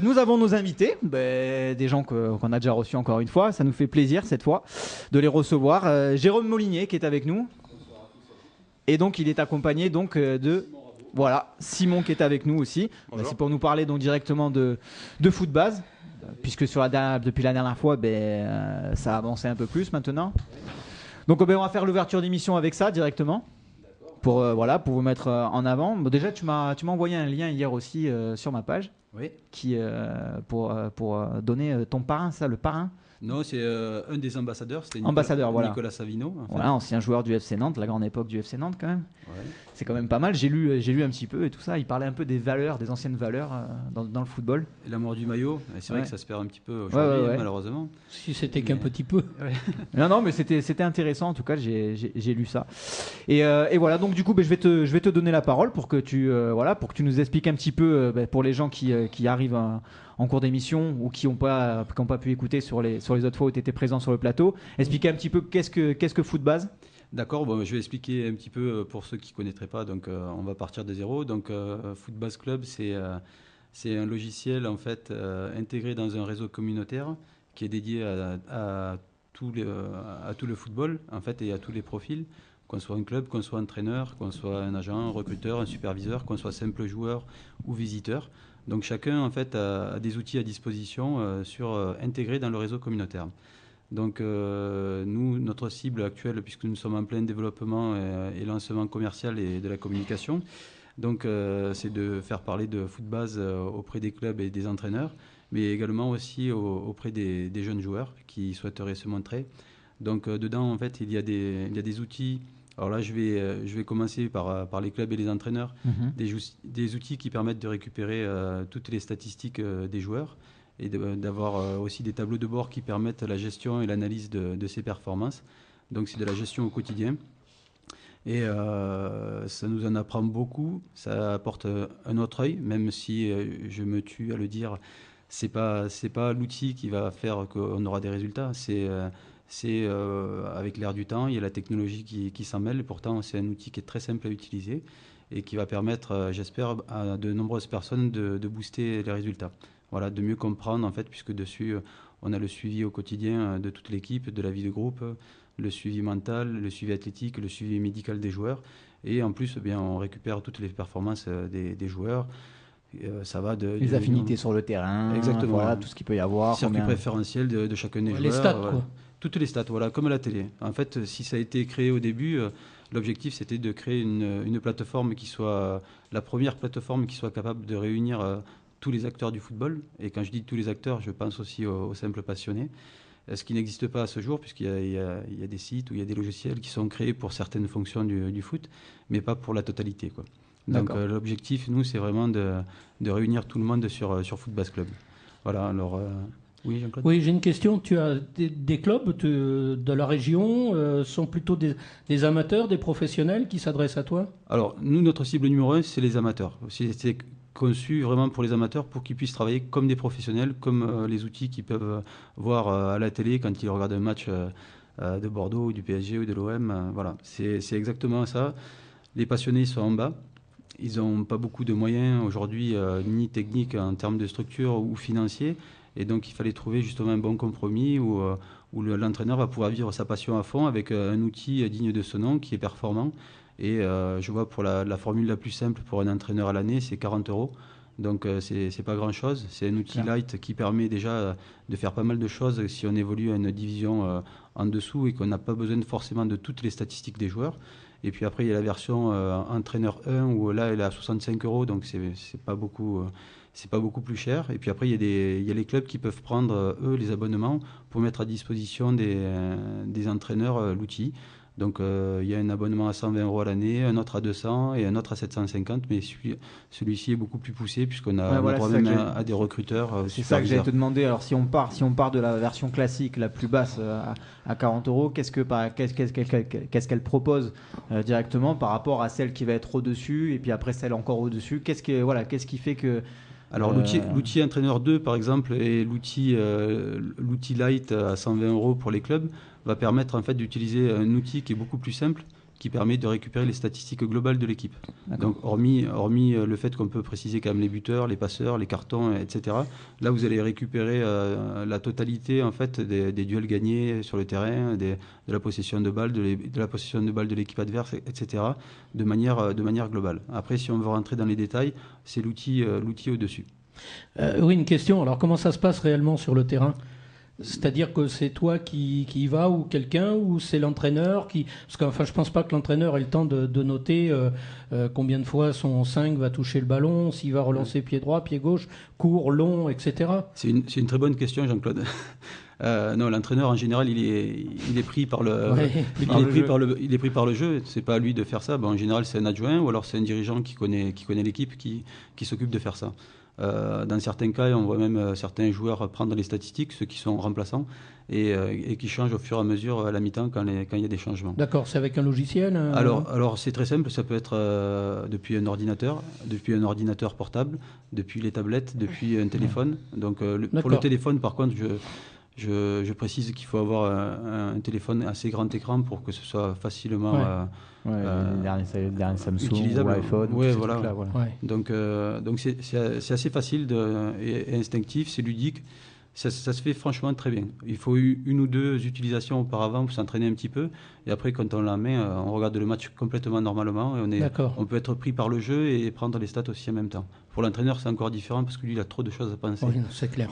nous avons nos invités, des gens qu'on a déjà reçus encore une fois. Ça nous fait plaisir cette fois de les recevoir. Jérôme Molinier qui est avec nous. Et donc il est accompagné donc de Simon qui est avec nous aussi. C'est pour nous parler donc directement de Footbase, puisque depuis la dernière fois, ça a avancé un peu plus maintenant. Donc on va faire l'ouverture d'émission avec ça directement. Pour vous mettre en avant. Bon, déjà, tu m'as envoyé un lien hier aussi sur ma page. Oui. Pour donner ton parrain, ça, le parrain. Non, c'est un des ambassadeurs, c'était Nicolas Savino. Voilà, ancien joueur du FC Nantes, la grande époque du FC Nantes quand même. Ouais. C'est quand même pas mal. J'ai lu un petit peu et tout ça. Il parlait un peu des valeurs, des anciennes valeurs dans le football. Et l'amour du maillot. Et c'est vrai que ça se perd un petit peu aujourd'hui, malheureusement. Si c'était qu'un petit peu. Ouais. Non, mais c'était intéressant. En tout cas, j'ai lu ça. Et voilà. Donc du coup, je vais te donner la parole pour que tu nous expliques un petit peu pour les gens qui arrivent en cours d'émission ou qui n'ont pas pu écouter sur les autres fois où tu étais présent sur le plateau. Expliquer un petit peu qu'est-ce que Footbase. D'accord, je vais expliquer un petit peu pour ceux qui ne connaîtraient pas. Donc, on va partir de zéro. Donc, Footbase Club, c'est un logiciel en fait intégré dans un réseau communautaire qui est dédié à tout le football en fait et à tous les profils. Qu'on soit un club, qu'on soit un entraîneur, qu'on soit un agent, un recruteur, un superviseur, qu'on soit simple joueur ou visiteur. Donc chacun en fait a des outils à disposition intégrés dans le réseau communautaire. Donc nous, notre cible actuelle, puisque nous sommes en plein développement et lancement commercial et de la communication, donc c'est de faire parler de Footbase auprès des clubs et des entraîneurs, mais également aussi auprès des jeunes joueurs qui souhaiteraient se montrer. Donc dedans en fait il y a des outils. Alors là, je vais commencer par les clubs et les entraîneurs, des outils qui permettent de récupérer toutes les statistiques des joueurs et d'avoir aussi des tableaux de bord qui permettent la gestion et l'analyse de ces performances. Donc c'est de la gestion au quotidien. Et ça nous en apprend beaucoup, ça apporte un autre œil, même si je me tue à le dire, c'est pas l'outil qui va faire qu'on aura des résultats, c'est avec l'air du temps, il y a la technologie qui s'en mêle. Pourtant, c'est un outil qui est très simple à utiliser et qui va permettre, j'espère, à de nombreuses personnes de booster les résultats. Voilà, de mieux comprendre, en fait, puisque dessus, on a le suivi au quotidien de toute l'équipe, de la vie de groupe, le suivi mental, le suivi athlétique, le suivi médical des joueurs. Et en plus, on récupère toutes les performances des joueurs. Ça va les affinités sur le terrain, exactement. Voilà, tout ce qu'il peut y avoir. Circuit préférentiel de chacun des joueurs. Les stats, quoi. Toutes les stats, voilà, comme à la télé. En fait, si ça a été créé au début, l'objectif c'était de créer une plateforme qui soit la première plateforme qui soit capable de réunir tous les acteurs du football. Et quand je dis tous les acteurs, je pense aussi aux simples passionnés. Ce qui n'existe pas à ce jour, puisqu'il y a des sites ou il y a des logiciels qui sont créés pour certaines fonctions du foot, mais pas pour la totalité, quoi. Donc l'objectif, nous, c'est vraiment de réunir tout le monde sur Footbase Club. Voilà, alors... Oui, Jean-Claude. Oui, j'ai une question. Tu as des clubs de la région, sont plutôt des amateurs, des professionnels qui s'adressent à toi? Alors, nous, notre cible numéro 1, c'est les amateurs. C'est conçu vraiment pour les amateurs, pour qu'ils puissent travailler comme des professionnels, comme les outils qu'ils peuvent voir à la télé quand ils regardent un match de Bordeaux, ou du PSG ou de l'OM. Voilà, c'est exactement ça. Les passionnés sont en bas. Ils n'ont pas beaucoup de moyens aujourd'hui, ni techniques en termes de structure ou financiers. Et donc, il fallait trouver justement un bon compromis où l'entraîneur va pouvoir vivre sa passion à fond avec un outil digne de ce nom qui est performant. Et je vois pour la formule la plus simple pour un entraîneur à l'année, c'est 40 €. Donc, c'est pas grand-chose. C'est un outil light qui permet déjà de faire pas mal de choses si on évolue à une division en dessous et qu'on n'a pas besoin forcément de toutes les statistiques des joueurs. Et puis après, il y a la version entraîneur 1 où là, elle est à 65 €, donc c'est pas beaucoup. C'est pas beaucoup plus cher. Et puis après, il y a les clubs qui peuvent prendre, eux, les abonnements pour mettre à disposition des entraîneurs l'outil. Donc, il y a un abonnement à 120 € à l'année, un autre à 200 et un autre à 750. Mais celui-ci est beaucoup plus poussé puisqu'on a droit même à des recruteurs. C'est ça que j'allais te demander. Alors, si on part de la version classique, la plus basse, à 40 €, qu'est-ce qu'elle propose directement par rapport à celle qui va être au-dessus et puis après celle encore au-dessus? Qu'est-ce qui fait que... Alors l'outil entraîneur 2 par exemple et l'outil light à 120 € pour les clubs va permettre en fait d'utiliser un outil qui est beaucoup plus simple qui permet de récupérer les statistiques globales de l'équipe. Donc hormis le fait qu'on peut préciser quand même les buteurs, les passeurs, les cartons, etc. Là, vous allez récupérer la totalité en fait des duels gagnés sur le terrain, de la possession de balles, de la possession de balles de l'équipe adverse, etc. de manière globale. Après, si on veut rentrer dans les détails, c'est l'outil au-dessus. Oui, une question. Alors, comment ça se passe réellement sur le terrain ? C'est-à-dire que c'est toi qui y vas ou quelqu'un, ou c'est l'entraîneur qui... Parce que je pense pas que l'entraîneur ait le temps de noter combien de fois son 5 va toucher le ballon, s'il va relancer pied droit, pied gauche, court, long, etc. C'est une très bonne question, Jean-Claude. Non, l'entraîneur en général, il est pris par le, il est pris par le jeu. C'est pas à lui de faire ça. En général, c'est un adjoint ou alors c'est un dirigeant qui connaît l'équipe qui s'occupe de faire ça. Dans certains cas, on voit même certains joueurs prendre les statistiques, ceux qui sont remplaçants, et qui changent au fur et à mesure à la mi-temps quand il y a des changements. D'accord, c'est avec un logiciel Alors c'est très simple, ça peut être depuis un ordinateur portable, depuis les tablettes, depuis un téléphone. Donc pour le téléphone, par contre, je précise qu'il faut avoir un téléphone assez grand écran pour que ce soit facilement les derniers Samsung utilisable. Ou iPhone. Ouais, voilà. Ouais. Donc c'est assez facile et instinctif, c'est ludique. Ça se fait franchement très bien. Il faut une ou deux utilisations auparavant pour s'entraîner un petit peu. Et après, quand on la met, on regarde le match complètement normalement. Et on peut être pris par le jeu et prendre les stats aussi en même temps. Pour l'entraîneur, c'est encore différent parce que lui, il a trop de choses à penser. Oui, c'est clair.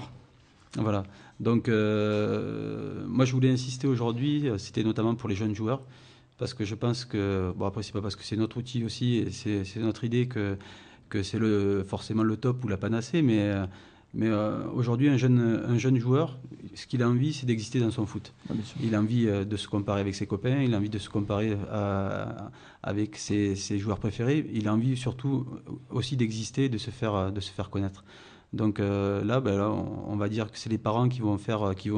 Voilà. Donc, moi, je voulais insister aujourd'hui, c'était notamment pour les jeunes joueurs, parce que je pense que, bon, après, c'est pas parce que c'est notre outil aussi, et c'est notre idée que c'est forcément le top ou la panacée, mais aujourd'hui, un jeune joueur, ce qu'il a envie, c'est d'exister dans son foot. Il a envie de se comparer avec ses copains, il a envie de se comparer avec ses joueurs préférés, il a envie surtout aussi d'exister, de se faire connaître. Donc là, on va dire que c'est les parents qui vont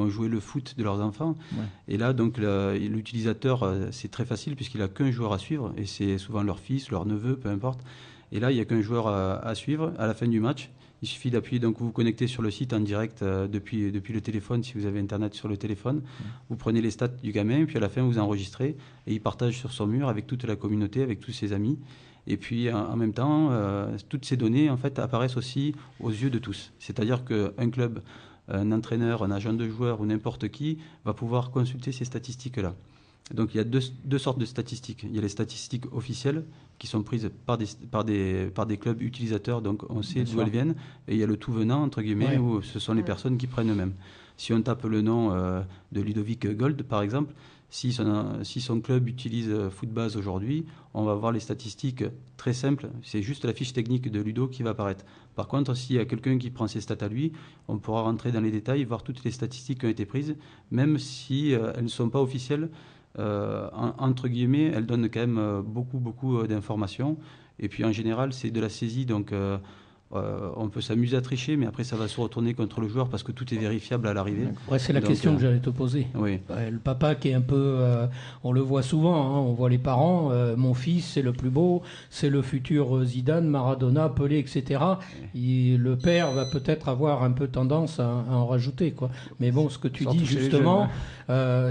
jouer le foot de leurs enfants. Ouais. Et là, donc l'utilisateur, c'est très facile puisqu'il n'a qu'un joueur à suivre, et c'est souvent leur fils, leur neveu, peu importe. Et là, il n'y a qu'un joueur à suivre à la fin du match. Il suffit d'appuyer, donc vous vous connectez sur le site en direct depuis le téléphone, si vous avez Internet sur le téléphone. Vous prenez les stats du gamin, puis à la fin, vous enregistrez, et il partage sur son mur avec toute la communauté, avec tous ses amis. Et puis, en même temps, toutes ces données, en fait, apparaissent aussi aux yeux de tous. C'est-à-dire qu'un club, un entraîneur, un agent de joueur ou n'importe qui va pouvoir consulter ces statistiques-là. Donc, il y a deux sortes de statistiques. Il y a les statistiques officielles qui sont prises par des clubs utilisateurs, donc on sait d'où elles viennent. Et il y a le tout venant, entre guillemets, où ce sont les personnes qui prennent eux-mêmes. Si on tape le nom de Ludovic Gold, par exemple, si son club utilise Footbase aujourd'hui, on va voir les statistiques très simples. C'est juste la fiche technique de Ludo qui va apparaître. Par contre, s'il y a quelqu'un qui prend ses stats à lui, on pourra rentrer dans les détails, voir toutes les statistiques qui ont été prises, même si elles ne sont pas officielles. Entre guillemets, elles donnent quand même beaucoup d'informations. Et puis en général, c'est de la saisie, donc on peut s'amuser à tricher, mais après ça va se retourner contre le joueur parce que tout est vérifiable à l'arrivée. Ouais, c'est la question que j'allais te poser. Oui. Le papa qui est un peu... on le voit souvent, hein, on voit les parents, mon fils c'est le plus beau, c'est le futur Zidane, Maradona, Pelé, etc. Le père va peut-être avoir un peu tendance à en rajouter, quoi. Mais bon, ce que tu dis justement,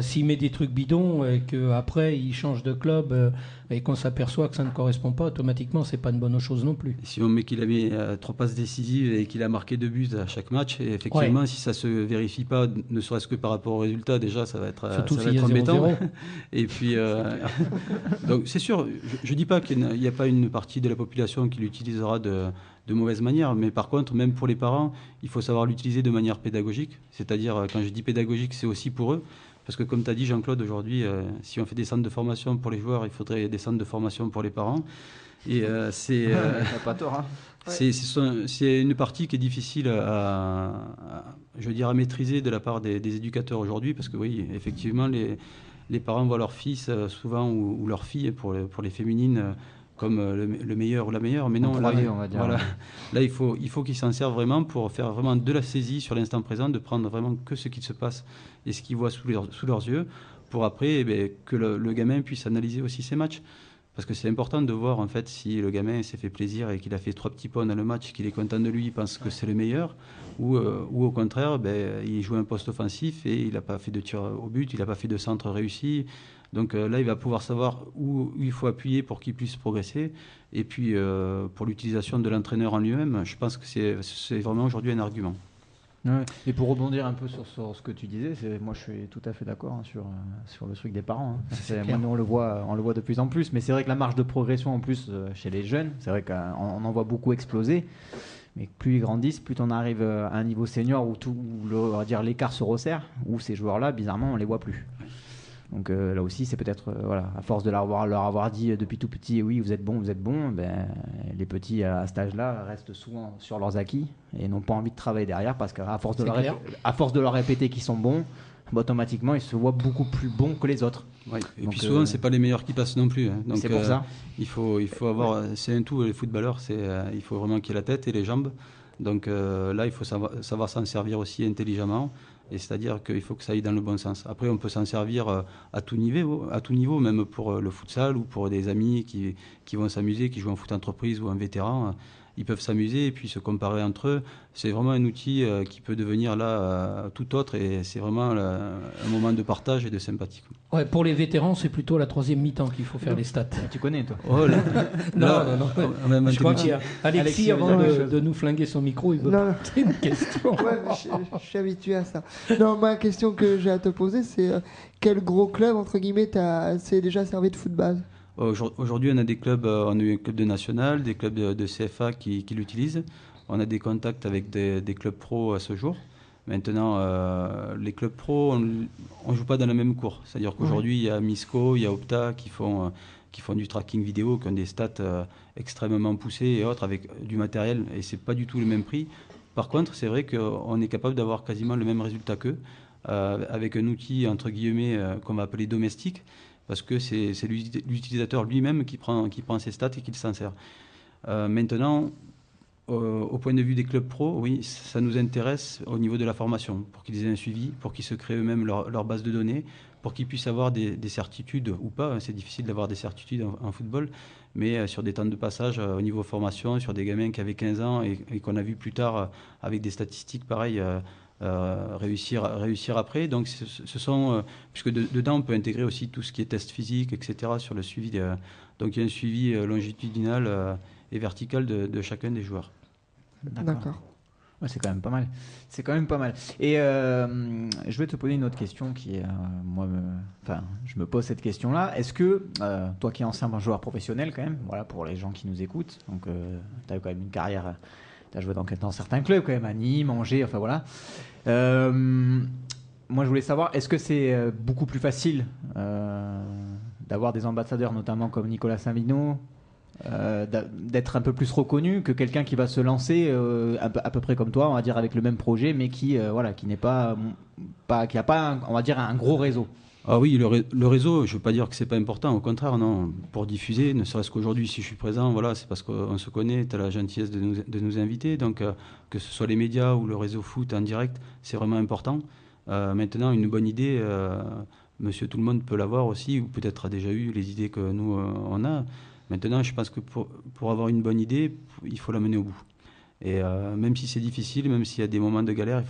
s'il met des trucs bidons et qu'après il change de club et qu'on s'aperçoit que ça ne correspond pas, automatiquement c'est pas une bonne chose non plus. Si on met qu'il a mis 3 passes décisives et qu'il a marqué 2 buts à chaque match, et effectivement si ça se vérifie pas, ne serait-ce que par rapport au résultat, déjà ça va être embêtant. 0-0. Et puis donc c'est sûr, je dis pas qu'il n'y a pas une partie de la population qui l'utilisera de mauvaise manière, mais par contre même pour les parents, il faut savoir l'utiliser de manière pédagogique, c'est-à-dire quand je dis pédagogique, c'est aussi pour eux. Parce que comme tu as dit Jean-Claude, aujourd'hui, si on fait des centres de formation pour les joueurs, il faudrait des centres de formation pour les parents. Et c'est pas tort, hein. C'est une partie qui est difficile à maîtriser de la part des éducateurs aujourd'hui, parce que oui, effectivement, les parents voient leur fils souvent ou leur fille pour les féminines comme le meilleur ou la meilleure, mais non, on va dire. Voilà, là il faut qu'ils s'en servent vraiment pour faire vraiment de la saisie sur l'instant présent, de prendre vraiment que ce qui se passe et ce qu'ils voient sous leurs yeux, pour après que le gamin puisse analyser aussi ses matchs. parce que c'est important de voir en fait si le gamin s'est fait plaisir et qu'il a fait 3 petits points dans le match, qu'il est content de lui, il pense que c'est le meilleur, ou au contraire, il joue un poste offensif et il n'a pas fait de tir au but, il n'a pas fait de centre réussi. Donc là, il va pouvoir savoir où il faut appuyer pour qu'il puisse progresser. Et puis, pour l'utilisation de l'entraîneur en lui-même, je pense que c'est vraiment aujourd'hui un argument. Ouais. Et pour rebondir un peu sur ce que tu disais, moi je suis tout à fait d'accord sur le truc des parents. Moi, nous, on le voit de plus en plus, mais c'est vrai que la marge de progression en plus chez les jeunes, c'est vrai qu'on en voit beaucoup exploser. Mais plus ils grandissent, plus on arrive à un niveau senior où on va dire l'écart se resserre, où ces joueurs-là, bizarrement, on les voit plus. Donc là aussi, c'est peut-être, à force de leur avoir dit depuis tout petit, oui, vous êtes bon, les petits à cet âge-là restent souvent sur leurs acquis et n'ont pas envie de travailler derrière parce qu'à force de leur répéter qu'ils sont bons, automatiquement, ils se voient beaucoup plus bons que les autres. Ouais. Et donc, puis souvent, c'est pas les meilleurs qui passent non plus. Hein. Donc, c'est pour ça. Il faut avoir, c'est un tout, les footballeurs, il faut vraiment qu'il y ait la tête et les jambes. Donc là, il faut savoir s'en servir aussi intelligemment. Et c'est-à-dire qu'il faut que ça aille dans le bon sens. Après, on peut s'en servir à tout niveau, même pour le futsal ou pour des amis qui vont s'amuser, qui jouent en foot entreprise ou en vétéran. Ils peuvent s'amuser et puis se comparer entre eux. C'est vraiment un outil qui peut devenir là tout autre et c'est vraiment un moment de partage et de sympathie. Ouais, pour les vétérans, c'est plutôt la 3e mi-temps qu'il faut faire les stats. Tu connais, toi? Oh, là, non. Je crois qu'il y a Alexis, avant de nous flinguer son micro, il veut poser une question. Ouais, je suis habitué à ça. Non, ma question que j'ai à te poser, c'est quel gros club, entre guillemets, s'est déjà servi de foot base? Aujourd'hui, on a des clubs, on a eu un club de national, des clubs de CFA qui l'utilisent. On a des contacts avec des clubs pro à ce jour. Maintenant, les clubs pro, on ne joue pas dans la même cour. C'est-à-dire qu'aujourd'hui, il y a Misco, il y a Opta qui font du tracking vidéo, qui ont des stats extrêmement poussées et autres avec du matériel. Et ce n'est pas du tout le même prix. Par contre, c'est vrai qu'on est capable d'avoir quasiment le même résultat qu'eux, avec un outil, entre guillemets, qu'on va appeler domestique, parce que c'est l'utilisateur lui-même qui prend ses stats et qui s'en sert. Maintenant, au point de vue des clubs pro, oui, ça nous intéresse au niveau de la formation, pour qu'ils aient un suivi, pour qu'ils se créent eux-mêmes leur base de données, pour qu'ils puissent avoir des certitudes ou pas. C'est difficile d'avoir des certitudes en football, mais sur des temps de passage au niveau formation, sur des gamins qui avaient 15 ans et qu'on a vu plus tard avec des statistiques pareilles, réussir après. Donc ce sont puisque dedans on peut intégrer aussi tout ce qui est test physique, etc. sur le suivi. Donc il y a un suivi longitudinal et vertical de chacun des joueurs. D'accord. Ouais, c'est quand même pas mal. Et je vais te poser une autre question qui je me pose cette question-là. Est-ce que toi qui es ancien joueur professionnel quand même, voilà, pour les gens qui nous écoutent, donc tu as quand même une carrière. Tu as joué dans certains clubs quand même, à Nîmes, Angers, enfin voilà. Moi je voulais savoir, est-ce que c'est beaucoup plus facile d'avoir des ambassadeurs, notamment comme Nicolas Savino, d'être un peu plus reconnu que quelqu'un qui va se lancer à peu près comme toi, on va dire avec le même projet, mais qui n'est pas qui a pas on va dire un gros réseau? Ah oui, le réseau, je ne veux pas dire que c'est pas important, au contraire, non. Pour diffuser, ne serait-ce qu'aujourd'hui, si je suis présent, voilà, c'est parce qu'on se connaît, tu as la gentillesse de nous inviter. Donc, que ce soit les médias ou le réseau foot en direct, c'est vraiment important. Maintenant, une bonne idée, monsieur tout le monde peut l'avoir aussi, ou peut-être a déjà eu les idées que nous, on a. Maintenant, je pense que pour avoir une bonne idée, il faut la mener au bout. Et même si c'est difficile, même s'il y a des moments de galère,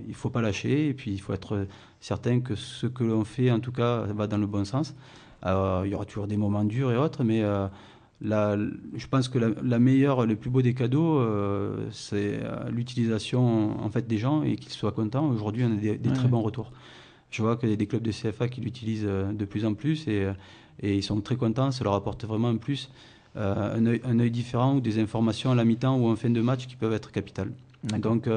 il faut pas lâcher. Et puis, il faut être certain que ce que l'on fait, en tout cas, va dans le bon sens. Alors, il y aura toujours des moments durs et autres, mais je pense que le plus beau des cadeaux, c'est l'utilisation en fait, des gens et qu'ils soient contents. Aujourd'hui, on a des très bons retours. Je vois qu'il y a des clubs de CFA qui l'utilisent de plus en plus et ils sont très contents. Ça leur apporte vraiment un plus. Un œil différent ou des informations à la mi-temps ou en fin de match qui peuvent être capitales. Donc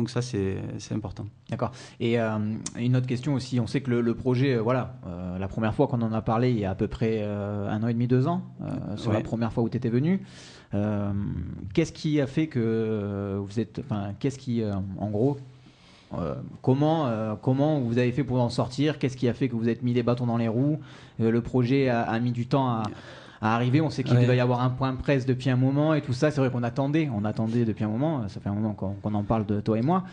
ça, c'est important. D'accord. Et une autre question aussi, on sait que le projet, la première fois qu'on en a parlé, il y a à peu près 1 an et demi, 2 ans, sur la première fois où tu étais venu. Qu'est-ce qui a fait que vous êtes... qu'est-ce qui, en gros... comment vous avez fait pour en sortir? Qu'est-ce qui a fait que vous êtes mis les bâtons dans les roues? Le projet a mis du temps à arriver. On sait qu'il va y avoir un point de presse depuis un moment et tout ça. C'est vrai qu'on attendait depuis un moment. Ça fait un moment qu'on en parle de toi et moi.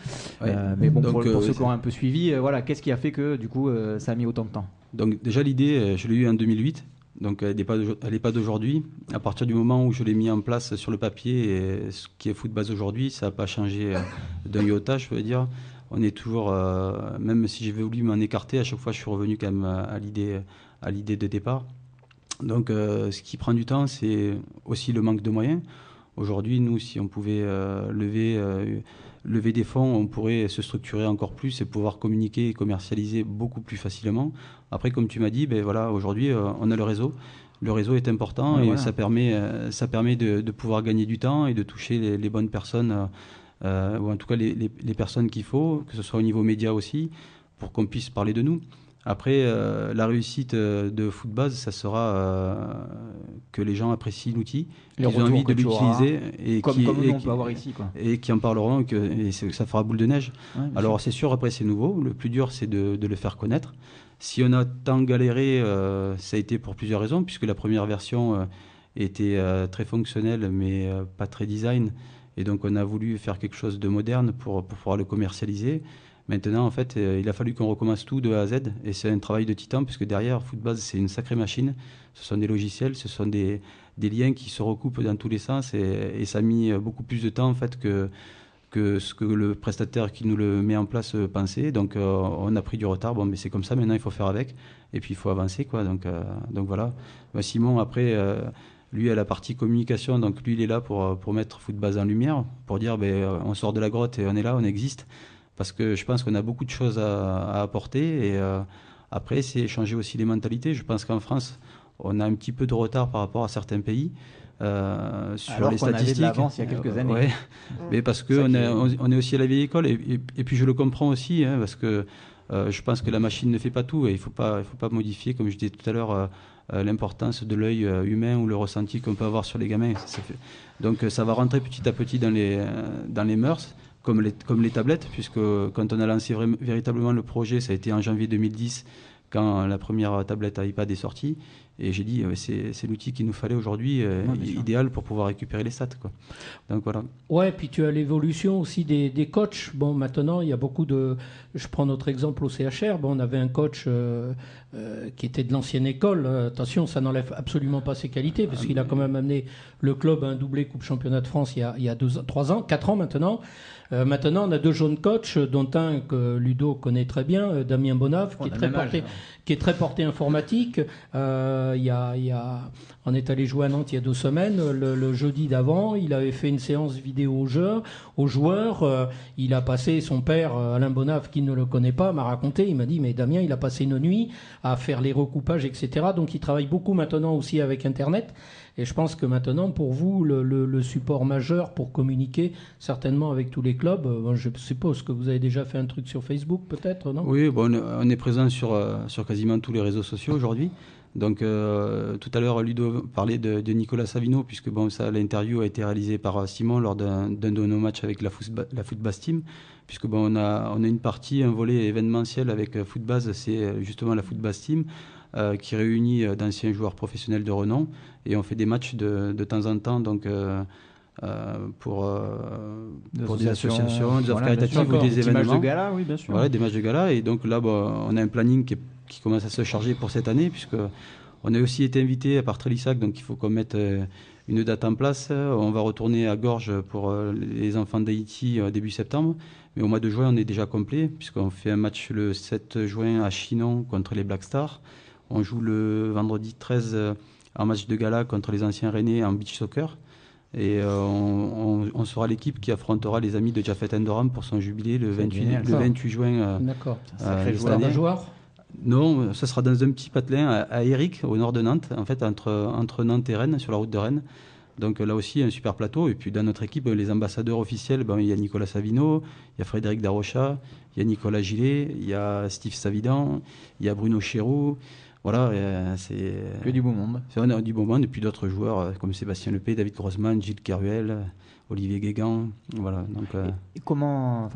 Mais bon, donc, pour ceux qui ont un peu suivi, qu'est-ce qui a fait que du coup ça a mis autant de temps? Donc déjà l'idée, je l'ai eue en 2008. Donc elle n'est pas d'aujourd'hui. À partir du moment où je l'ai mis en place sur le papier, et ce qui est Footbase aujourd'hui, ça n'a pas changé d'un iota, je veux dire. On est toujours, même si j'ai voulu m'en écarter, à chaque fois je suis revenu quand même à l'idée de départ. Donc ce qui prend du temps, c'est aussi le manque de moyens. Aujourd'hui, nous, si on pouvait lever des fonds, on pourrait se structurer encore plus et pouvoir communiquer et commercialiser beaucoup plus facilement. Après, comme tu m'as dit, ben voilà, aujourd'hui, on a le réseau. Le réseau est important et voilà. ça permet de pouvoir gagner du temps et de toucher les bonnes personnes, ou en tout cas les personnes qu'il faut, que ce soit au niveau média aussi, pour qu'on puisse parler de nous. Après, la réussite de Footbase, ça sera que les gens apprécient l'outil, qu'ils ont envie de l'utiliser et on peut avoir ici, quoi. Et qui en parleront et ça fera boule de neige. Ouais, alors c'est sûr, après c'est nouveau, le plus dur c'est de le faire connaître. Si on a tant galéré, ça a été pour plusieurs raisons, puisque la première version était très fonctionnelle mais pas très design, et donc on a voulu faire quelque chose de moderne pour pouvoir le commercialiser. Maintenant, en fait, il a fallu qu'on recommence tout de A à Z, et c'est un travail de titan, puisque derrière, Footbase, c'est une sacrée machine. Ce sont des logiciels, ce sont des liens qui se recoupent dans tous les sens, et ça a mis beaucoup plus de temps, en fait, que ce que le prestataire qui nous le met en place pensait. Donc, on a pris du retard. Bon, mais c'est comme ça, maintenant, il faut faire avec, et puis il faut avancer, quoi. Donc voilà. Simon, après... lui, à la partie communication, donc lui, il est là pour mettre Footbase en lumière, pour dire, on sort de la grotte et on est là, on existe. Parce que je pense qu'on a beaucoup de choses à apporter, et après c'est changer aussi les mentalités. Je pense qu'en France on a un petit peu de retard par rapport à certains pays sur alors les statistiques. Avait de l'avance il y a quelques années. Ouais. Mais parce qu'on est aussi à la vieille école, et puis je le comprends aussi, hein, parce que je pense que la machine ne fait pas tout, et il faut pas modifier, comme je disais tout à l'heure, l'importance de l'œil humain ou le ressenti qu'on peut avoir sur les gamins. Donc ça va rentrer petit à petit dans les mœurs. Comme les tablettes, puisque quand on a lancé véritablement le projet, ça a été en janvier 2010, quand la première tablette iPad est sortie. Et j'ai dit, c'est l'outil qu'il nous fallait aujourd'hui, idéal pour pouvoir récupérer les stats, quoi. Donc voilà. Ouais, puis tu as l'évolution aussi des coachs. Bon, maintenant, il y a beaucoup de... Je prends notre exemple au CHR. Bon, on avait un coach qui était de l'ancienne école. Attention, ça n'enlève absolument pas ses qualités, parce qu'il a quand même amené le club à un doublé Coupe Championnat de France il y a 4 ans maintenant. Maintenant, on a 2 jeunes coachs, dont un que Ludo connaît très bien, Damien Bonave, qui est très porté informatique. On est allé jouer à Nantes il y a 2 semaines. Le jeudi d'avant, il avait fait une séance vidéo aux joueurs. Il a passé, son père, Alain Bonave, qui ne le connaît pas, m'a raconté. Il m'a dit, mais Damien, il a passé une nuit à faire les recoupages, etc. Donc, il travaille beaucoup maintenant aussi avec Internet. Et je pense que maintenant, pour vous, le support majeur pour communiquer, certainement avec tous les clubs, je suppose que vous avez déjà fait un truc sur Facebook, peut-être, non ? Oui, on est présent sur quasiment tous les réseaux sociaux aujourd'hui. Donc, tout à l'heure, Ludo parlait de Nicolas Savino, puisque l'interview a été réalisée par Simon lors d'un de nos matchs avec la Footbase Team, puisque on a une partie, un volet événementiel avec Footbase, c'est justement la Footbase Team, qui réunit d'anciens joueurs professionnels de renom, et on fait des matchs de temps en temps, donc pour des associations, des offres caritatives ou des événements. Des matchs de gala, oui, bien sûr. Voilà, des matchs de gala, et donc là, on a un planning qui commence à se charger pour cette année, puisque on a aussi été invité par Trélissac, donc il faut qu'on mette une date en place. On va retourner à Gorges pour les enfants d'Haïti début septembre, mais au mois de juin, on est déjà complet, puisqu'on fait un match le 7 juin à Chinon contre les Black Stars. On joue le vendredi 13 en match de gala contre les anciens Rennais en beach soccer. Et on sera l'équipe qui affrontera les amis de Jafet Endoram pour son jubilé le 28 juin. D'accord. Sacré joueur. Non, ça sera dans un petit patelin à Éric, au nord de Nantes, en fait, entre Nantes et Rennes, sur la route de Rennes. Donc là aussi, un super plateau. Et puis dans notre équipe, les ambassadeurs officiels, il y a Nicolas Savino, il y a Frédéric Darocha, il y a Nicolas Gillet, il y a Steve Savidan, il y a Bruno Chéroux. Voilà, c'est... Que du beau monde. On a du beau monde, et puis d'autres joueurs comme Sébastien Lepé, David Grossman, Gilles Keruel, Olivier Guégan. Voilà, donc, et comment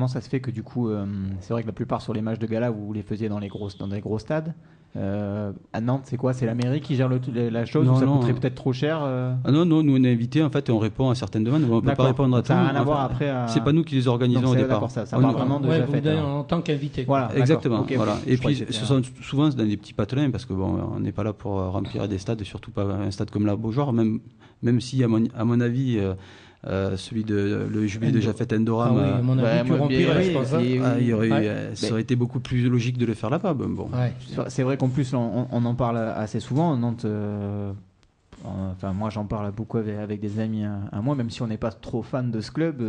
ça se fait que du coup, c'est vrai que la plupart sur les matchs de gala, vous les faisiez dans des gros stades. À Nantes, c'est quoi? C'est la mairie qui gère la chose Non, ou ça non, coûterait peut-être trop cher Ah non, nous on est invités en fait et on répond à certaines demandes. On ne peut pas répondre à tout. Ça n'a rien à voir après. C'est pas nous qui les organisons au départ. D'accord, ça part vraiment déjà vous fait. venez en tant qu'invité. Voilà, exactement. Okay, voilà. okay. Et puis ce sont souvent dans des petits patelins parce que bon, on n'est pas là pour remplir des stades, surtout pas un stade comme la Beaujoire, même si à mon avis. Celui de le jubilé de Jafet Endoram, à mon avis, tu remplirais, je pense. Ça aurait été beaucoup plus logique de le faire là-bas. Bon. Ouais. C'est vrai qu'en plus, on en parle assez souvent. Nantes, enfin, moi, j'en parle beaucoup avec des amis à moi, même si on n'est pas trop fan de ce club.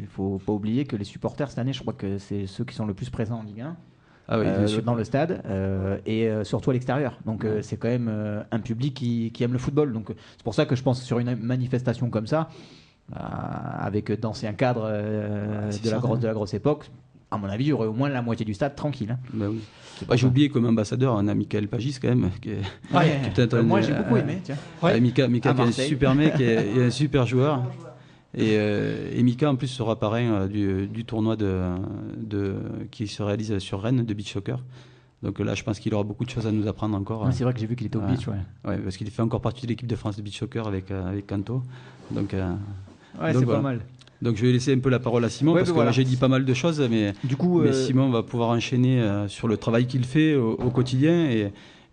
Il faut pas oublier que les supporters cette année, je crois que c'est ceux qui sont le plus présents en Ligue 1. Ah oui, dans le stade et surtout à l'extérieur. Donc c'est quand même un public qui aime le football. Donc c'est pour ça que je pense sur une manifestation comme ça, avec d'anciens cadres de la grosse époque, à mon avis, il y aurait au moins la moitié du stade tranquille. Hein. Bah oui. J'ai oublié comme ambassadeur, on a Michael Pagis quand même. Moi j'ai beaucoup aimé. Tiens. Mika qui est un super mec et un super joueur. Et Mika en plus sera parrain du tournoi qui se réalise sur Rennes de beach soccer. Donc là, je pense qu'il aura beaucoup de choses à nous apprendre encore. C'est vrai que j'ai vu qu'il était au beach. Ouais, parce qu'il fait encore partie de l'équipe de France de beach soccer avec Kanto. Donc c'est pas mal. Donc je vais laisser un peu la parole à Simon parce que j'ai dit pas mal de choses, mais du coup, Simon va pouvoir enchaîner sur le travail qu'il fait au quotidien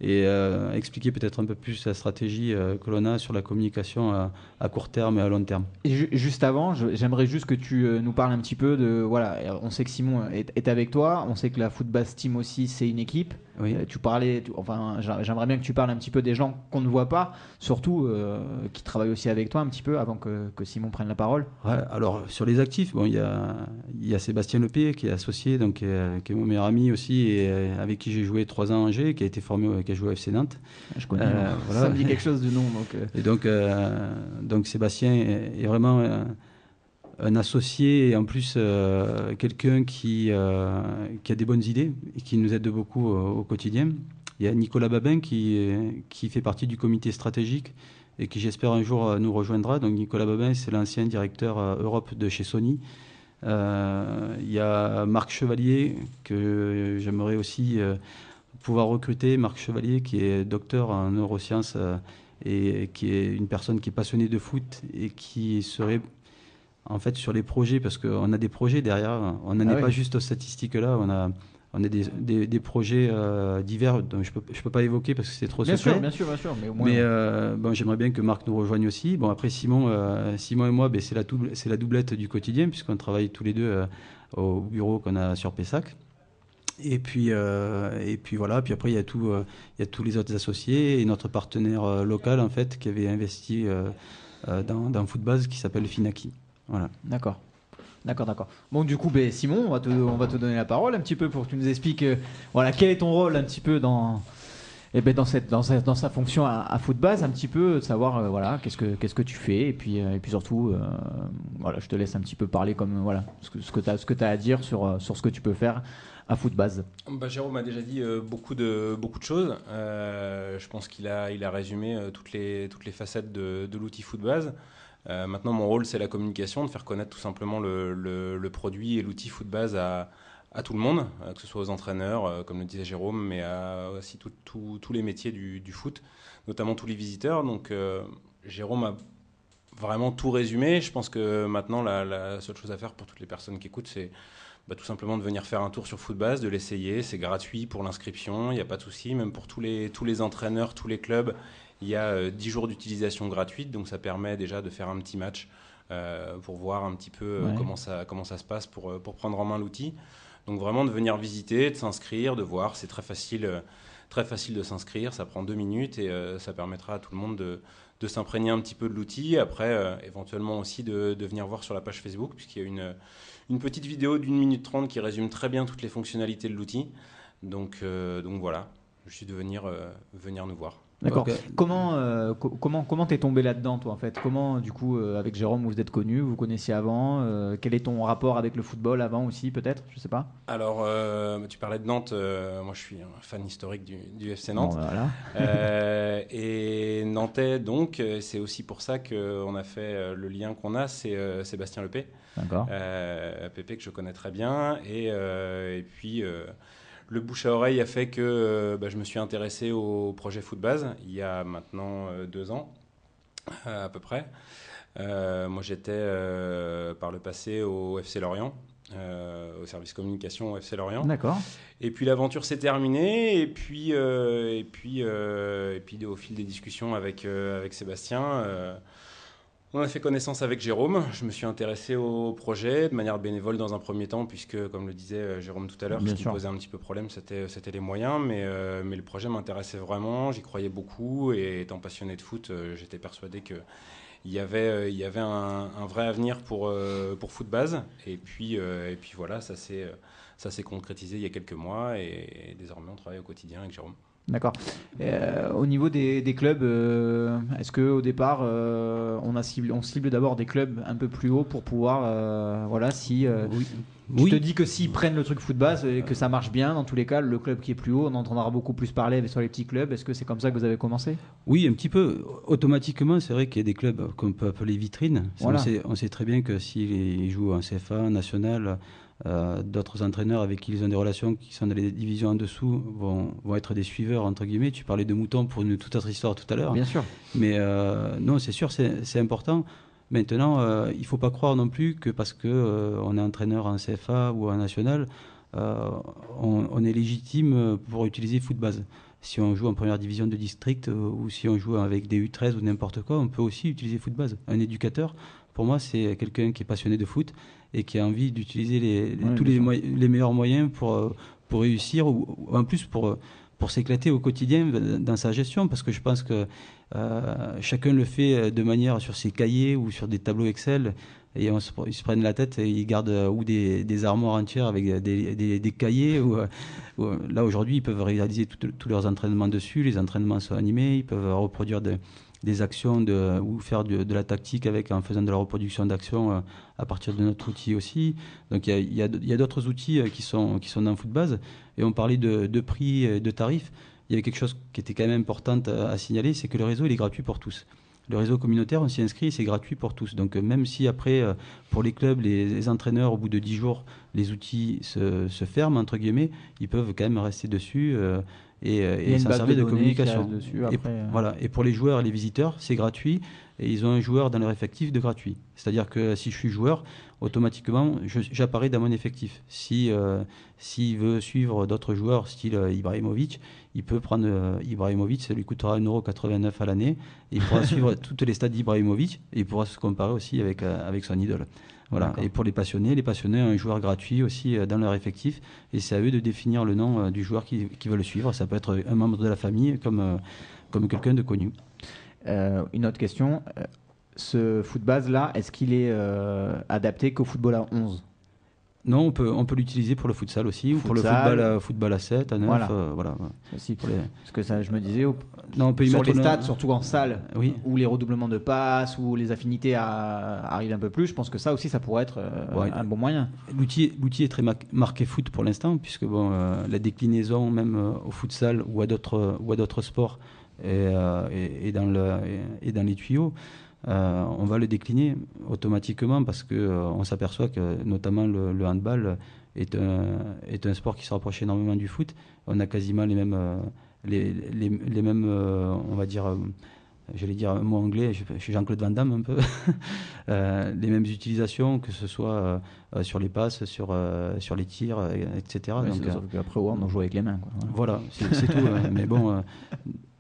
et expliquer peut-être un peu plus la stratégie que l'on a sur la communication à court terme et à long terme. Et juste avant, j'aimerais juste que tu nous parles un petit peu de... Voilà, on sait que Simon est avec toi, on sait que la Footbase Team aussi, c'est une équipe. Oui. J'aimerais bien que tu parles un petit peu des gens qu'on ne voit pas, surtout qui travaillent aussi avec toi un petit peu, avant que Simon prenne la parole. Ouais, alors, sur les actifs, il y a Sébastien Lepé qui est associé, donc, qui est mon meilleur ami aussi, et avec qui j'ai joué 3 ans à Angers, qui a été formé, qui a joué à FC Nantes. Je connais, ça me dit quelque chose du nom. Et donc Sébastien est vraiment un associé et en plus quelqu'un qui a des bonnes idées et qui nous aide beaucoup au quotidien. Il y a Nicolas Babin qui fait partie du comité stratégique et qui j'espère un jour nous rejoindra. Donc Nicolas Babin, c'est l'ancien directeur Europe de chez Sony. Il y a Marc Chevalier que j'aimerais aussi pouvoir recruter. Marc Chevalier qui est docteur en neurosciences et qui est une personne qui est passionnée de foot et qui serait en fait sur les projets, parce qu'on a des projets derrière, on n'en est pas juste aux statistiques là, on a des projets divers dont je peux pas évoquer parce que c'est trop secret. Bien sûr, mais au moins j'aimerais bien que Marc nous rejoigne aussi. Bon, après Simon et moi, c'est la doublette du quotidien puisqu'on travaille tous les deux au bureau qu'on a sur Pessac. Et puis voilà. Puis après il y a tous les autres associés et notre partenaire local en fait qui avait investi dans Footbase qui s'appelle Finaki. Voilà. D'accord. Bon, du coup, Simon, on va te donner la parole un petit peu pour que tu nous expliques quel est ton rôle un petit peu dans sa fonction à Footbase, un petit peu savoir qu'est-ce que tu fais et puis surtout je te laisse un petit peu parler comme ce que tu as à dire sur ce que tu peux faire à Footbase. Jérôme a déjà dit beaucoup de choses. Je pense qu'il a résumé toutes les facettes de l'outil Footbase. Maintenant, mon rôle, c'est la communication, de faire connaître tout simplement le produit et l'outil Footbase à tout le monde, que ce soit aux entraîneurs, comme le disait Jérôme, mais aussi tous les métiers du foot, notamment tous les visiteurs. Donc, Jérôme a vraiment tout résumé. Je pense que maintenant, la seule chose à faire pour toutes les personnes qui écoutent, c'est tout simplement de venir faire un tour sur Footbase, de l'essayer. C'est gratuit pour l'inscription, il n'y a pas de souci. Même pour tous les entraîneurs, tous les clubs, il y a 10 jours d'utilisation gratuite. Donc ça permet déjà de faire un petit match pour voir un petit peu comment ça se passe pour prendre en main l'outil. Donc vraiment de venir visiter, de s'inscrire, de voir. C'est très facile de s'inscrire. Ça prend 2 minutes et ça permettra à tout le monde de s'imprégner un petit peu de l'outil. Après, éventuellement aussi de venir voir sur la page Facebook, puisqu'il y a une petite vidéo d'1 minute 30 qui résume très bien toutes les fonctionnalités de l'outil. Donc voilà, je suis de venir nous voir. D'accord. Okay. Comment t'es tombé là-dedans, toi, en fait? Comment, du coup, avec Jérôme, vous êtes connus, vous connaissiez avant? Quel est ton rapport avec le football avant aussi, peut-être? Je sais pas. Alors, tu parlais de Nantes. Moi, je suis un fan historique du FC Nantes. Bon, voilà. Et Nantais, donc, c'est aussi pour ça qu'on a fait le lien qu'on a. C'est Sébastien Lepé. D'accord. Pépé que je connais très bien. Et puis... le bouche à oreille a fait que je me suis intéressé au projet Footbase il y a maintenant 2 ans, à peu près. Moi, j'étais par le passé au FC Lorient, au service communication au FC Lorient. D'accord. Et puis l'aventure s'est terminée, et puis au fil des discussions avec Sébastien, on a fait connaissance avec Jérôme. Je me suis intéressé au projet de manière bénévole dans un premier temps, puisque, comme le disait Jérôme tout à l'heure, ce qui posait un petit peu problème, c'était les moyens. Mais le projet m'intéressait vraiment, j'y croyais beaucoup. Et étant passionné de foot, j'étais persuadé qu'il y avait un vrai avenir pour Footbase. Et puis voilà, ça s'est concrétisé il y a quelques mois. Et désormais, on travaille au quotidien avec Jérôme. D'accord. Au niveau des clubs, est-ce qu'au départ, on cible d'abord des clubs un peu plus hauts pour pouvoir, si tu te dis que s'ils prennent le truc Footbase et que ça marche bien, dans tous les cas, le club qui est plus haut, on entendra beaucoup plus parler sur les petits clubs. Est-ce que c'est comme ça que vous avez commencé ? Oui, un petit peu. Automatiquement, c'est vrai qu'il y a des clubs qu'on peut appeler vitrines. Voilà. On sait très bien que s'ils jouent en CFA, national, d'autres entraîneurs avec qui ils ont des relations qui sont dans les divisions en dessous vont être des suiveurs, entre guillemets. Tu parlais de moutons pour une toute autre histoire tout à l'heure. Bien sûr. Mais non, c'est sûr, c'est important. Maintenant, il ne faut pas croire non plus que parce qu'on est entraîneur en CFA ou en national, on est légitime pour utiliser Footbase. Si on joue en première division de district ou si on joue avec des U13 ou n'importe quoi, on peut aussi utiliser Footbase. Un éducateur, pour moi, c'est quelqu'un qui est passionné de foot et qui a envie d'utiliser tous les meilleurs moyens pour réussir ou en plus pour s'éclater au quotidien dans sa gestion, parce que je pense que chacun le fait de manière sur ses cahiers ou sur des tableaux Excel, et ils se prennent la tête et ils gardent ou des armoires entières avec des cahiers. Là, aujourd'hui, ils peuvent réaliser tous leurs entraînements dessus. Les entraînements sont animés, ils peuvent reproduire des actions ou faire de la tactique en faisant de la reproduction d'actions à partir de notre outil aussi. Donc il y a d'autres outils qui sont dans Footbase. Et on parlait de prix et de tarifs. Il y avait quelque chose qui était quand même important à signaler, c'est que le réseau il est gratuit pour tous. Le réseau communautaire, on s'y inscrit, c'est gratuit pour tous. Donc même si après, pour les clubs, les entraîneurs, au bout de 10 jours, les outils se ferment, entre guillemets, ils peuvent quand même rester dessus et s'en servir de communication. Dessus, après, Voilà. Et pour les joueurs et les visiteurs, c'est gratuit. Et ils ont un joueur dans leur effectif de gratuit. C'est-à-dire que si je suis joueur, automatiquement, j'apparais dans mon effectif. S'il veut suivre d'autres joueurs, style Ibrahimovic, il peut prendre Ibrahimovic, ça lui coûtera 1,89 € à l'année. Il pourra suivre toutes les stats d'Ibrahimovic et il pourra se comparer aussi avec son idole. Voilà. D'accord. Et pour les passionnés ont un joueur gratuit aussi dans leur effectif. Et c'est à eux de définir le nom du joueur qui veut le suivre. Ça peut être un membre de la famille comme quelqu'un de connu. Une autre question. Ce Footbase-là, est-ce qu'il est adapté qu'au football à 11 ? Non, on peut l'utiliser pour le futsal aussi, ou pour le football à 7, à 9. Voilà. Aussi parce que ça, je me disais, non, on peut y sur mettre les stades, surtout en salle, oui. où les redoublements de passes, où les affinités arrivent un peu plus, je pense que ça aussi, ça pourrait être un bon moyen. L'outil est très marqué foot pour l'instant, puisque la déclinaison, même au futsal ou à d'autres sports, est dans les tuyaux. On va le décliner automatiquement parce qu'on s'aperçoit que notamment le handball est un sport qui se rapproche énormément du foot. On a quasiment les mêmes on va dire, j'allais dire un mot anglais, je suis Jean-Claude Van Damme un peu, les mêmes utilisations, que ce soit sur les passes, sur les tirs, etc. Ouais, donc, après, on joue avec les mains. Quoi. Voilà, c'est tout. Mais bon...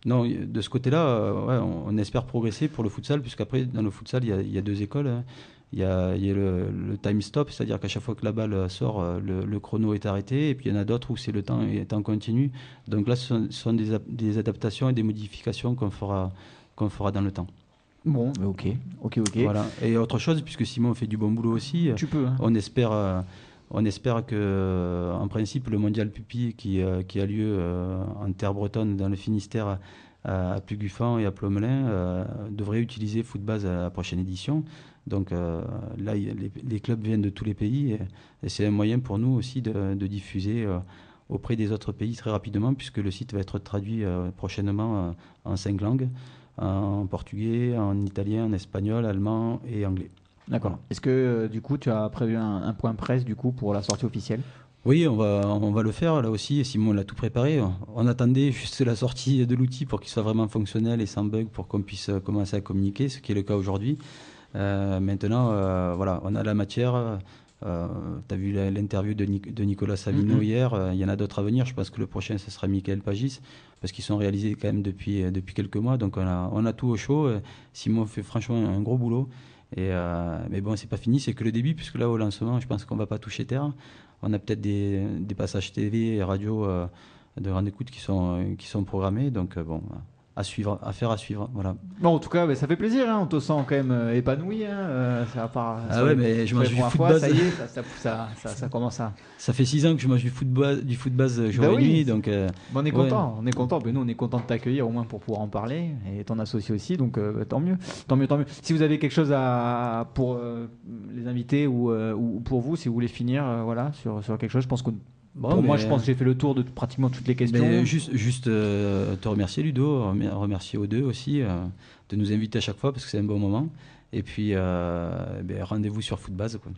Non, de ce côté-là, on espère progresser pour le futsal, puisqu'après, dans le futsal, il y a 2 écoles. Hein. Il y a le time stop, c'est-à-dire qu'à chaque fois que la balle sort, le chrono est arrêté, et puis il y en a d'autres où c'est le temps est en continu. Donc là, ce sont des adaptations et des modifications qu'on fera dans le temps. Bon, ok. Voilà. Et autre chose, puisque Simon fait du bon boulot aussi, tu peux. Hein. On espère que, en principe, le mondial Pupi qui a lieu en terre bretonne, dans le Finistère, à Plugufan et à Plomelin, devrait utiliser Footbase à la prochaine édition. Donc là, les clubs viennent de tous les pays et c'est un moyen pour nous aussi de diffuser auprès des autres pays très rapidement, puisque le site va être traduit prochainement en 5 langues, en portugais, en italien, en espagnol, allemand et anglais. D'accord. Est-ce que du coup tu as prévu un point presse du coup pour la sortie officielle ? Oui, on va le faire là aussi. Simon l'a tout préparé. On attendait juste la sortie de l'outil pour qu'il soit vraiment fonctionnel et sans bug pour qu'on puisse commencer à communiquer, ce qui est le cas aujourd'hui. Maintenant, voilà, on a la matière. Tu as vu l'interview de Nicolas Savino hier. Il y en a d'autres à venir. Je pense que le prochain, ce sera Michael Pagis, parce qu'ils sont réalisés quand même depuis quelques mois. Donc on a tout au chaud. Simon fait franchement un gros boulot. Mais bon, c'est pas fini, c'est que le début, puisque là, au lancement, je pense qu'on va pas toucher terre. On a peut-être des passages TV et radio de grande écoute qui sont programmés. Donc bon, à suivre. Voilà. Bon, en tout cas, ça fait plaisir. On te sent quand même épanoui. Ça va pas. Ah ouais, mais je mange du foot base. Ça y est, ça commence à. Ça fait 6 ans que je mange du foot base jour et nuit. Donc, on est content. On est content. Mais nous, on est content de t'accueillir au moins pour pouvoir en parler et ton associé aussi. Donc tant mieux. Si vous avez quelque chose pour les invités ou pour vous, si vous voulez finir, voilà, sur quelque chose, je pense que. Bon, moi, je pense que j'ai fait le tour de pratiquement toutes les questions. Juste te remercier, Ludo, remercier O2 aussi de nous inviter à chaque fois parce que c'est un bon moment. Et puis, rendez-vous sur Footbase, quoi.